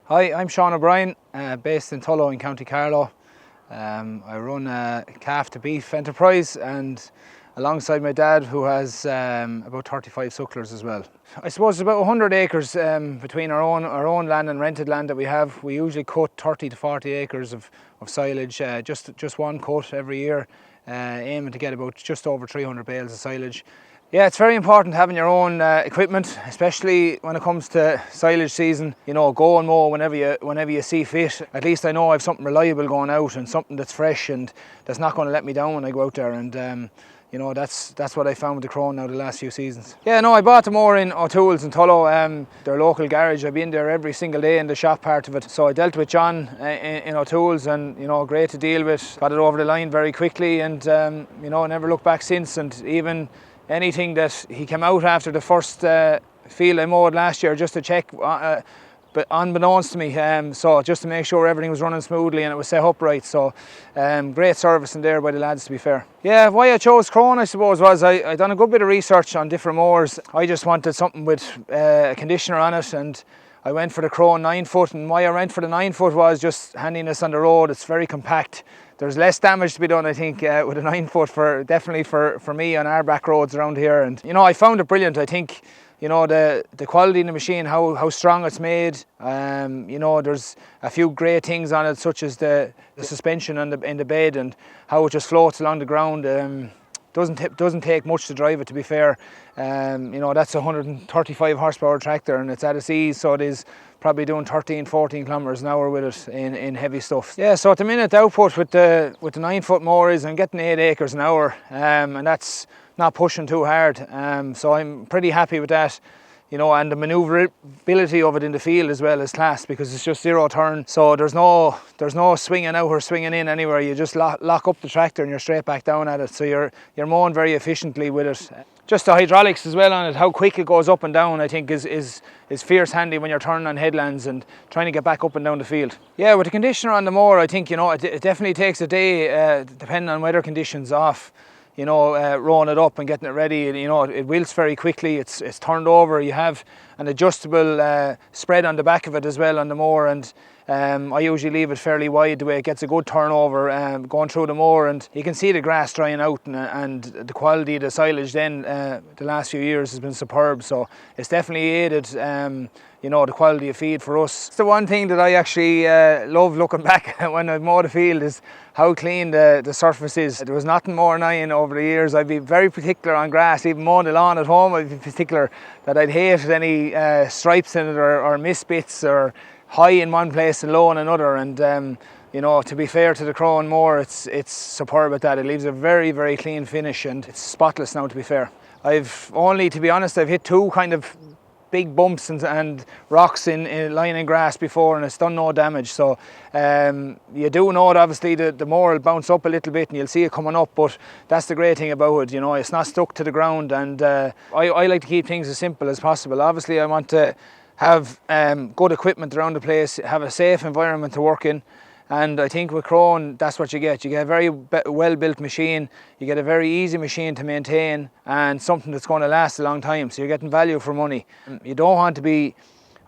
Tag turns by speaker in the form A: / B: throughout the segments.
A: Hi, I'm Sean O'Brien, based in Tullow in County Carlow. I run a calf to beef enterprise, and alongside my dad, who has about 35 sucklers as well. I suppose it's about 100 acres between our own land and rented land that we have. We usually cut 30 to 40 acres of silage, just one cut every year, aiming to get about just over 300 bales of silage. Yeah, it's very important having your own equipment, especially when it comes to silage season. You know, go and mow whenever you see fit. At least I know I have something reliable going out and something that's fresh and that's not going to let me down when I go out there. And you know, that's what I found with the Krone now the last few seasons. Yeah, no, I bought the mower in O'Toole's in Tullow, their local garage. I've been there every single day in the shop part of it. So I dealt with John in O'Toole's, and you know, great to deal with. Got it over the line very quickly, and you know, never looked back since. And even anything that he came out after the first field I mowed last year just to check, but unbeknownst to me, so just to make sure everything was running smoothly and it was set up right. So great service in there by the lads, to be fair. Yeah, why I chose Krone, I suppose, was I done a good bit of research on different mowers. I just wanted something with a conditioner on it, and I went for the Krone 9-foot, and why I went for the 9-foot was just handiness on the road. It's very compact. There's less damage to be done, I think, with a 9-foot, definitely for me on our back roads around here. And you know, I found it brilliant. I think, you know, the quality in the machine, how strong it's made. You know, there's a few great things on it, such as the suspension in the bed and how it just floats along the ground. Doesn't take much to drive it, to be fair. You know, that's a 135 horsepower tractor, and it's at its ease, so it is probably doing 13-14 kilometers an hour with it in heavy stuff. Yeah, so at the minute the output with the 9-foot mower is I'm getting 8 acres an hour, and that's not pushing too hard. So I'm pretty happy with that. You know, and the manoeuvrability of it in the field as well is class, because it's just zero turn, so there's no swinging out or swinging in anywhere. You just lock up the tractor and you're straight back down at it, so you're mowing very efficiently with it. Just the hydraulics as well on it, how quick it goes up and down, I think is fierce handy when you're turning on headlands and trying to get back up and down the field. Yeah, with the conditioner on the mower, I think, you know, it definitely takes a day, depending on weather conditions, off, you know, rolling it up and getting it ready. You know, it wilts very quickly. It's turned over. You have an adjustable spread on the back of it as well on the mower, and I usually leave it fairly wide the way it gets a good turnover going through the mower, and you can see the grass drying out, and the quality of the silage then the last few years has been superb. So it's definitely aided you know, the quality of feed for us. It's the one thing that I actually love looking back when I mow the field, is how clean the surface is. There was nothing more than I over the years. I'd be very particular on grass, even mowing the lawn at home. I'd be particular that I'd hate any stripes in it or misbits or high in one place and low in another. And you know, to be fair to the Krone mower, it's superb at that. It leaves a very, very clean finish, and it's spotless now, to be fair. I've only, to be honest, I've hit two kind of big bumps and rocks in lying in grass before, and it's done no damage. So you do know that obviously the mower will bounce up a little bit and you'll see it coming up, but that's the great thing about it, you know, it's not stuck to the ground. And I like to keep things as simple as possible. Obviously I want to have good equipment around the place, have a safe environment to work in. And I think with Krone, that's what you get. You get a very well-built machine, you get a very easy machine to maintain, and something that's going to last a long time. So you're getting value for money. You don't want to be,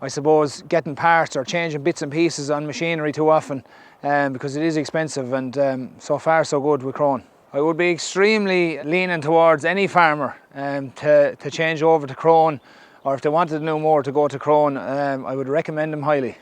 A: I suppose, getting parts or changing bits and pieces on machinery too often, because it is expensive, and so far so good with Krone. I would be extremely leaning towards any farmer to change over to Krone, or if they wanted to know more to go to Krone. I would recommend them highly.